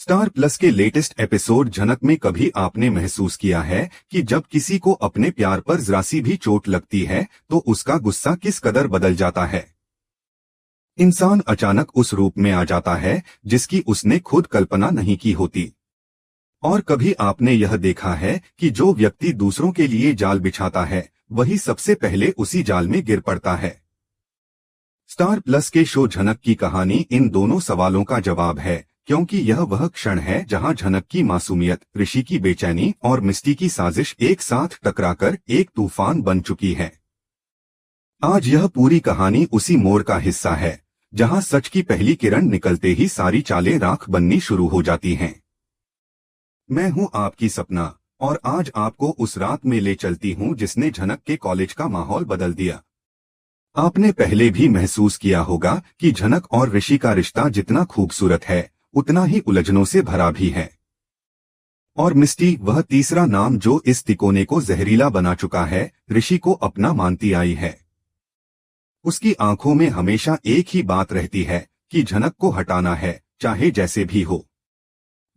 Star plus के latest episode झनक में कभी आपने महसूस किया है कि जब किसी को अपने प्यार पर जरा सी भी चोट लगती है तो उसका गुस्सा किस कदर बदल जाता है। इंसान अचानक उस रूप में आ जाता है जिसकी उसने खुद कल्पना नहीं की होती। और कभी आपने यह देखा है कि जो व्यक्ति दूसरों के लिए जाल बिछाता है वही सबसे पहले उसी जाल में गिर पड़ता है। स्टार प्लस के शो झनक की कहानी इन दोनों सवालों का जवाब है, क्योंकि यह वह क्षण है जहां झनक की मासूमियत, ऋषि की बेचैनी और मिस्टी की साजिश एक साथ टकराकर एक तूफान बन चुकी है। आज यह पूरी कहानी उसी मोड़ का हिस्सा है जहां सच की पहली किरण निकलते ही सारी चालें राख बननी शुरू हो जाती हैं। मैं हूं आपकी सपना और आज आपको उस रात में ले चलती हूं जिसने झनक के कॉलेज का माहौल बदल दिया। आपने पहले भी महसूस किया होगा कि झनक और ऋषि का रिश्ता जितना खूबसूरत है उतना ही उलझनों से भरा भी है। और मिस्टी, वह तीसरा नाम जो इस तिकोने को जहरीला बना चुका है, ऋषि को अपना मानती आई है। उसकी आंखों में हमेशा एक ही बात रहती है कि झनक को हटाना है, चाहे जैसे भी हो।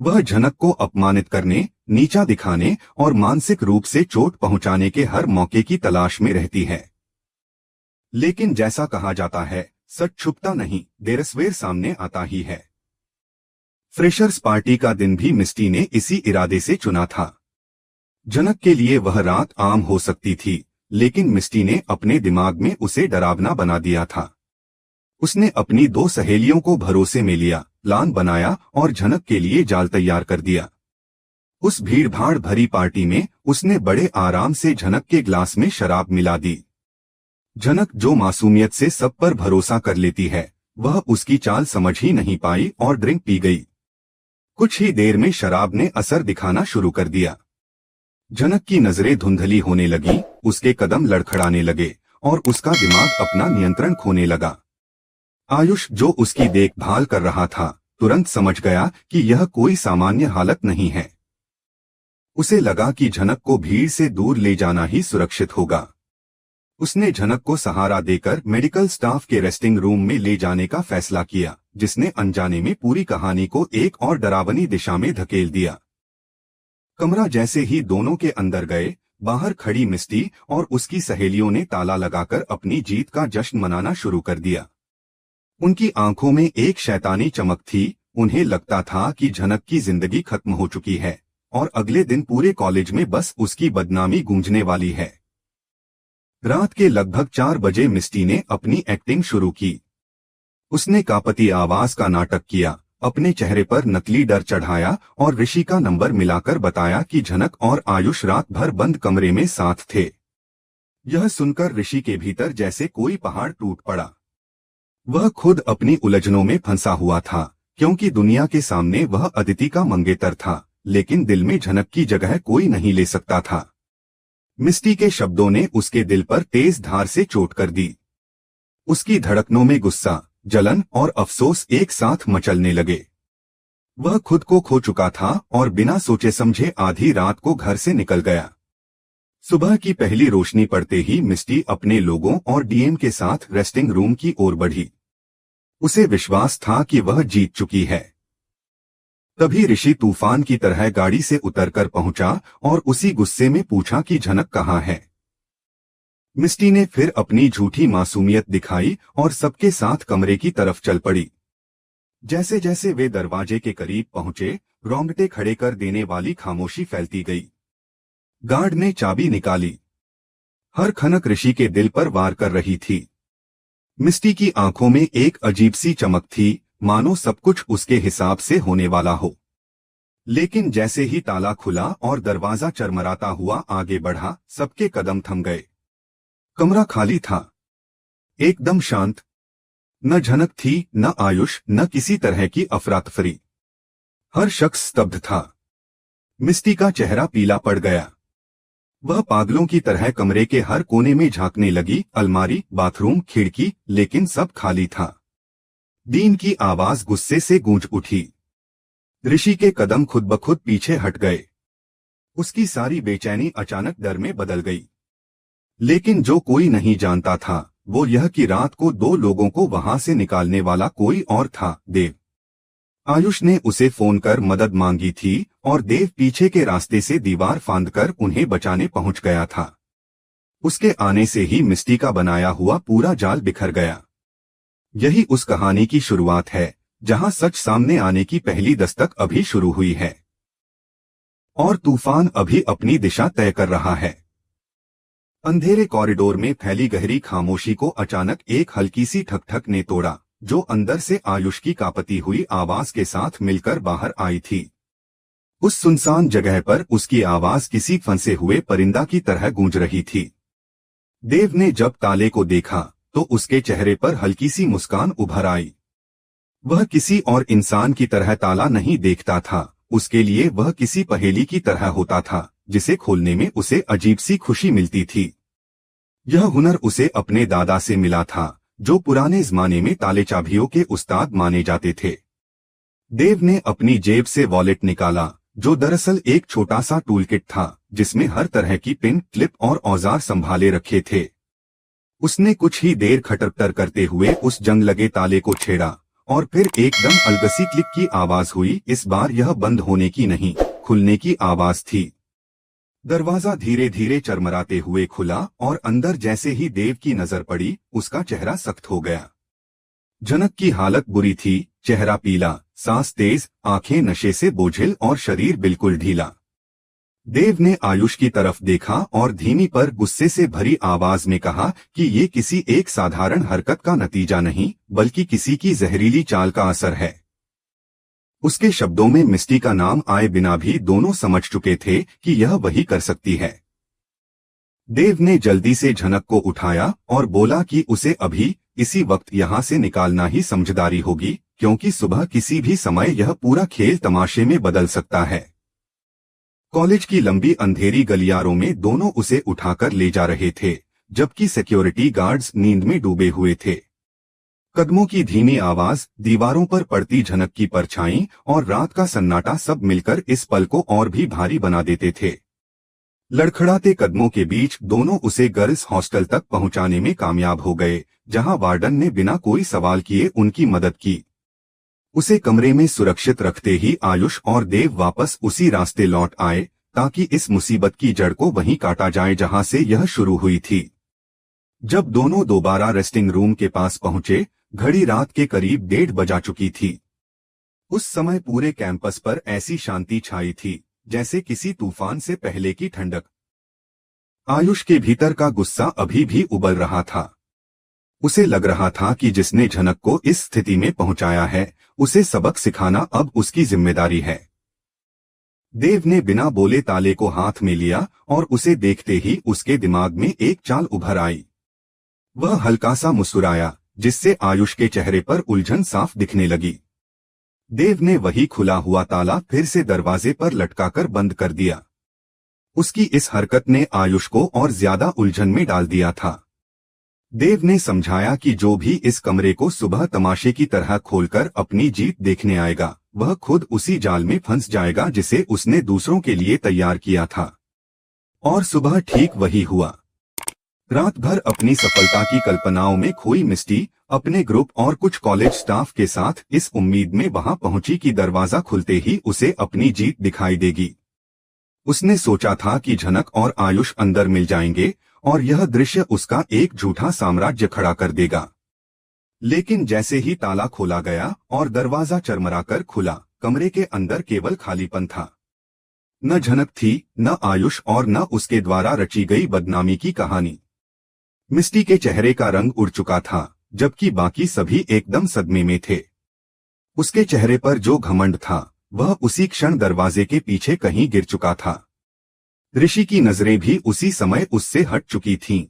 वह झनक को अपमानित करने, नीचा दिखाने और मानसिक रूप से चोट पहुंचाने के हर मौके की तलाश में रहती है। लेकिन जैसा कहा जाता है, सच छुपता नहीं, देर सवेर सामने आता ही है। फ्रेशर्स पार्टी का दिन भी मिस्टी ने इसी इरादे से चुना था। झनक के लिए वह रात आम हो सकती थी, लेकिन मिस्टी ने अपने दिमाग में उसे डरावना बना दिया था। उसने अपनी दो सहेलियों को भरोसे में लिया, प्लान बनाया और झनक के लिए जाल तैयार कर दिया। उस भीड़भाड़ भरी पार्टी में उसने बड़े आराम से झनक के ग्लास में शराब मिला दी। झनक जो मासूमियत से सब पर भरोसा कर लेती है, वह उसकी चाल समझ ही नहीं पाई और ड्रिंक पी गई। कुछ ही देर में शराब ने असर दिखाना शुरू कर दिया। झनक की नजरें धुंधली होने लगी, उसके कदम लड़खड़ाने लगे और उसका दिमाग अपना नियंत्रण खोने लगा। आयुष, जो उसकी देखभाल कर रहा था, तुरंत समझ गया कि यह कोई सामान्य हालत नहीं है। उसे लगा कि झनक को भीड़ से दूर ले जाना ही सुरक्षित होगा। उसने झनक को सहारा देकर मेडिकल स्टाफ के रेस्टिंग रूम में ले जाने का फैसला किया, जिसने अनजाने में पूरी कहानी को एक और डरावनी दिशा में धकेल दिया। कमरा जैसे ही दोनों के अंदर गए, बाहर खड़ी मिस्टी और उसकी सहेलियों ने ताला लगाकर अपनी जीत का जश्न मनाना शुरू कर दिया। उनकी आंखों में एक शैतानी चमक थी। उन्हें लगता था कि झनक की जिंदगी खत्म हो चुकी है और अगले दिन पूरे कॉलेज में बस उसकी बदनामी गूंजने वाली है। रात के लगभग 4 बजे मिस्टी ने अपनी एक्टिंग शुरू की। उसने कापती आवाज का नाटक किया, अपने चेहरे पर नकली डर चढ़ाया और ऋषि का नंबर मिलाकर बताया कि झनक और आयुष रात भर बंद कमरे में साथ थे। यह सुनकर ऋषि के भीतर जैसे कोई पहाड़ टूट पड़ा। वह खुद अपनी उलझनों में फंसा हुआ था, क्योंकि दुनिया के सामने वह अदिति का मंगेतर था, लेकिन दिल में झनक की जगह कोई नहीं ले सकता था। मिस्टी के शब्दों ने उसके दिल पर तेज धार से चोट कर दी। उसकी धड़कनों में गुस्सा, जलन और अफसोस एक साथ मचलने लगे। वह खुद को खो चुका था और बिना सोचे समझे आधी रात को घर से निकल गया। सुबह की पहली रोशनी पड़ते ही मिस्टी अपने लोगों और डीएम के साथ रेस्टिंग रूम की ओर बढ़ी। उसे विश्वास था कि वह जीत चुकी है। तभी ऋषि तूफान की तरह गाड़ी से उतरकर पहुंचा और उसी गुस्से में पूछा कि झनक कहाँ है। मिस्टी ने फिर अपनी झूठी मासूमियत दिखाई और सबके साथ कमरे की तरफ चल पड़ी। जैसे जैसे वे दरवाजे के करीब पहुंचे, रोंगटे खड़े कर देने वाली खामोशी फैलती गई। गार्ड ने चाबी निकाली। हर खनक ऋषि के दिल पर वार कर रही थी। मिस्टी की आंखों में एक अजीब सी चमक थी, मानो सब कुछ उसके हिसाब से होने वाला हो। लेकिन जैसे ही ताला खुला और दरवाजा चरमराता हुआ आगे बढ़ा, सबके कदम थम गए। कमरा खाली था, एकदम शांत। न झनक थी, न आयुष, न किसी तरह की अफरा-तफरी। हर शख्स स्तब्ध था। मिस्टी का चेहरा पीला पड़ गया। वह पागलों की तरह कमरे के हर कोने में झांकने लगी, अलमारी, बाथरूम, खिड़की, लेकिन सब खाली था। डीन की आवाज गुस्से से गूंज उठी। ऋषि के कदम खुद ब खुद पीछे हट गए। उसकी सारी बेचैनी अचानक डर में बदल गई। लेकिन जो कोई नहीं जानता था, वो यह कि रात को 2 लोगों को वहां से निकालने वाला कोई और था, देव। आयुष ने उसे फोन कर मदद मांगी थी और देव पीछे के रास्ते से दीवार फांदकर उन्हें बचाने पहुंच गया था। उसके आने से ही मिस्टी का बनाया हुआ पूरा जाल बिखर गया। यही उस कहानी की शुरुआत है, जहां सच सामने आने की पहली दस्तक अभी शुरू हुई है और तूफान अभी अपनी दिशा तय कर रहा है। अंधेरे कॉरिडोर में फैली गहरी खामोशी को अचानक एक हल्की सी ठक-ठक ने तोड़ा, जो अंदर से आयुष की कांपती हुई आवाज के साथ मिलकर बाहर आई थी। उस सुनसान जगह पर उसकी आवाज किसी फंसे हुए परिंदा की तरह गूंज रही थी। देव ने जब ताले को देखा तो उसके चेहरे पर हल्की सी मुस्कान उभर आई। वह किसी और इंसान की तरह ताला नहीं देखता था, उसके लिए वह किसी पहेली की तरह होता था, जिसे खोलने में उसे अजीब सी खुशी मिलती थी। यह हुनर उसे अपने दादा से मिला था, जो पुराने जमाने में ताले चाबियों के उस्ताद माने जाते थे। देव ने अपनी जेब से वॉलेट निकाला, जो दरअसल एक छोटा सा टूलकिट था, जिसमें हर तरह की पिन, क्लिप और औजार संभाले रखे थे। उसने कुछ ही देर खटरपटर करते हुए उस जंग लगे ताले को छेड़ा और फिर एकदम अलगसी क्लिक की आवाज हुई। इस बार यह बंद होने की नहीं, खुलने की आवाज थी। दरवाजा धीरे धीरे चरमराते हुए खुला और अंदर जैसे ही देव की नजर पड़ी, उसका चेहरा सख्त हो गया। जनक की हालत बुरी थी, चेहरा पीला, सांस तेज, आंखें नशे से बोझिल और शरीर बिल्कुल ढीला। देव ने आयुष की तरफ देखा और धीमी पर गुस्से से भरी आवाज में कहा कि ये किसी एक साधारण हरकत का नतीजा नहीं, बल्कि किसी की जहरीली चाल का असर है। उसके शब्दों में मिस्टी का नाम आए बिना भी दोनों समझ चुके थे कि यह वही कर सकती है। देव ने जल्दी से झनक को उठाया और बोला कि उसे अभी इसी वक्त यहाँ से निकालना ही समझदारी होगी, क्योंकि सुबह किसी भी समय यह पूरा खेल तमाशे में बदल सकता है। कॉलेज की लंबी अंधेरी गलियारों में दोनों उसे उठाकर ले जा रहे थे, जबकि सिक्योरिटी गार्ड्स नींद में डूबे हुए थे। कदमों की धीमी आवाज, दीवारों पर पड़ती झनक की परछाई और रात का सन्नाटा सब मिलकर इस पल को और भी भारी बना देते थे। लड़खड़ाते कदमों के बीच दोनों उसे गर्ल्स हॉस्टल तक पहुंचाने में कामयाब हो गए, जहां वार्डन ने बिना कोई सवाल किए उनकी मदद की। उसे कमरे में सुरक्षित रखते ही आयुष और देव वापस उसी रास्ते लौट आए, ताकि इस मुसीबत की जड़ को वहीं काटा जाए जहां से यह शुरू हुई थी। जब दोनों दोबारा रेस्टिंग रूम के पास पहुंचे, घड़ी रात के करीब 1:30 बजा चुकी थी। उस समय पूरे कैंपस पर ऐसी शांति छाई थी, जैसे किसी तूफान से पहले की ठंडक। आयुष के भीतर का गुस्सा अभी भी उबल रहा था। उसे लग रहा था कि जिसने झनक को इस स्थिति में पहुंचाया है, उसे सबक सिखाना अब उसकी जिम्मेदारी है। देव ने बिना बोले ताले को हाथ में लिया और उसे देखते ही उसके दिमाग में एक चाल उभर आई। वह हल्का सा मुस्कुराया, जिससे आयुष के चेहरे पर उलझन साफ दिखने लगी। देव ने वही खुला हुआ ताला फिर से दरवाजे पर लटकाकर बंद कर दिया। उसकी इस हरकत ने आयुष को और ज्यादा उलझन में डाल दिया था। देव ने समझाया कि जो भी इस कमरे को सुबह तमाशे की तरह खोलकर अपनी जीत देखने आएगा, वह खुद उसी जाल में फंस जाएगा जिसे उसने दूसरों के लिए तैयार किया था। और सुबह ठीक वही हुआ। रात भर अपनी सफलता की कल्पनाओं में खोई मिस्टी अपने ग्रुप और कुछ कॉलेज स्टाफ के साथ इस उम्मीद में वहां पहुंची कि दरवाजा खुलते ही उसे अपनी जीत दिखाई देगी। उसने सोचा था कि झनक और आयुष अंदर मिल जाएंगे और यह दृश्य उसका एक झूठा साम्राज्य खड़ा कर देगा। लेकिन जैसे ही ताला खोला गया और दरवाजा चरमराकर खुला, कमरे के अंदर केवल खालीपन था। न झनक थी, न आयुष और न उसके द्वारा रची गई बदनामी की कहानी। मिस्टी के चेहरे का रंग उड़ चुका था, जबकि बाकी सभी एकदम सदमे में थे। उसके चेहरे पर जो घमंड था, वह उसी क्षण दरवाजे के पीछे कहीं गिर चुका था। ऋषि की नजरें भी उसी समय उससे हट चुकी थीं।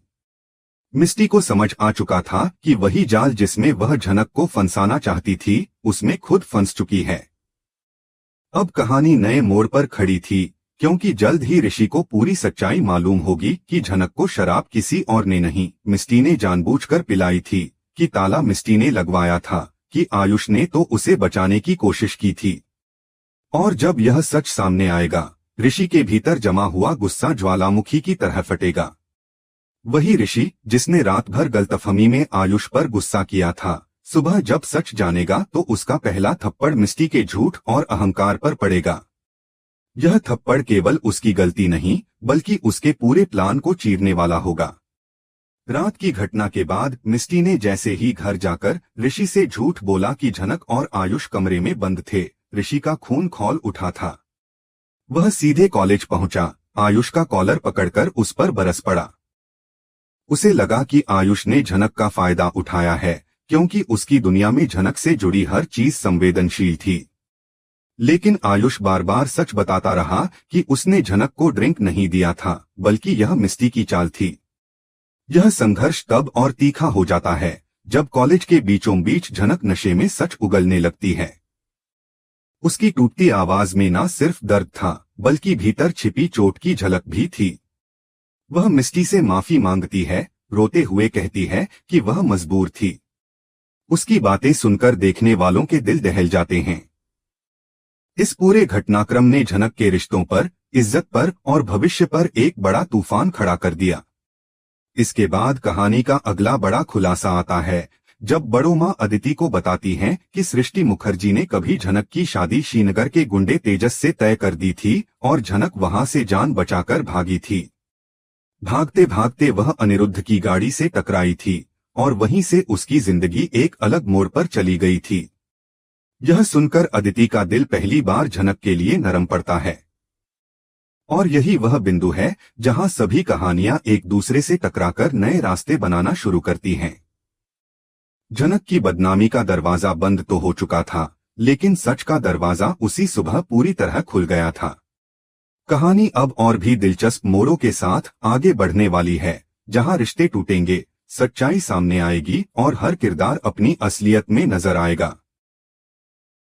मिस्टी को समझ आ चुका था कि वही जाल जिसमें वह झनक को फंसाना चाहती थी, उसमें खुद फंस चुकी है। अब कहानी नए मोड़ पर खड़ी थी, क्योंकि जल्द ही ऋषि को पूरी सच्चाई मालूम होगी कि झनक को शराब किसी और ने नहीं, मिस्टी ने जानबूझकर पिलाई थी, कि ताला मिस्टी ने लगवाया था, कि आयुष ने तो उसे बचाने की कोशिश की थी। और जब यह सच सामने आएगा, ऋषि के भीतर जमा हुआ गुस्सा ज्वालामुखी की तरह फटेगा। वही ऋषि जिसने रात भर गलतफहमी में आयुष पर गुस्सा किया था, सुबह जब सच जानेगा तो उसका पहला थप्पड़ मिस्टी के झूठ और अहंकार पर पड़ेगा। यह थप्पड़ केवल उसकी गलती नहीं बल्कि उसके पूरे प्लान को चीरने वाला होगा। रात की घटना के बाद मिस्टी ने जैसे ही घर जाकर ऋषि से झूठ बोला कि झनक और आयुष कमरे में बंद थे, ऋषि का खून खौल उठा था। वह सीधे कॉलेज पहुंचा, आयुष का कॉलर पकड़कर उस पर बरस पड़ा। उसे लगा कि आयुष ने झनक का फायदा उठाया है, क्योंकि उसकी दुनिया में झनक से जुड़ी हर चीज संवेदनशील थी। लेकिन आयुष बार बार सच बताता रहा कि उसने झनक को ड्रिंक नहीं दिया था, बल्कि यह मिस्टी की चाल थी। यह संघर्ष तब और तीखा हो जाता है जब कॉलेज के बीचों बीच झनक नशे में सच उगलने लगती है। उसकी टूटती आवाज में न सिर्फ दर्द था बल्कि भीतर छिपी चोट की झलक भी थी। वह मिस्टी से माफी मांगती है, रोते हुए कहती है कि वह मजबूर थी। उसकी बातें सुनकर देखने वालों के दिल दहल जाते हैं। इस पूरे घटनाक्रम ने झनक के रिश्तों पर, इज्जत पर और भविष्य पर एक बड़ा तूफान खड़ा कर दिया। इसके बाद कहानी का अगला बड़ा खुलासा आता है, जब बड़ो माँ अदिति को बताती हैं कि सृष्टि मुखर्जी ने कभी झनक की शादी श्रीनगर के गुंडे तेजस से तय कर दी थी और झनक वहां से जान बचाकर भागी थी। भागते भागते वह अनिरुद्ध की गाड़ी से टकराई थी और वहीं से उसकी जिंदगी एक अलग मोड़ पर चली गई थी। यह सुनकर अदिति का दिल पहली बार झनक के लिए नरम पड़ता है। और यही वह बिंदु है जहां सभी कहानियां एक दूसरे से टकराकर नए रास्ते बनाना शुरू करती हैं। झनक की बदनामी का दरवाजा बंद तो हो चुका था, लेकिन सच का दरवाजा उसी सुबह पूरी तरह खुल गया था। कहानी अब और भी दिलचस्प मोड़ों के साथ आगे बढ़ने वाली है, जहां रिश्ते टूटेंगे, सच्चाई सामने आएगी और हर किरदार अपनी असलियत में नजर आएगा।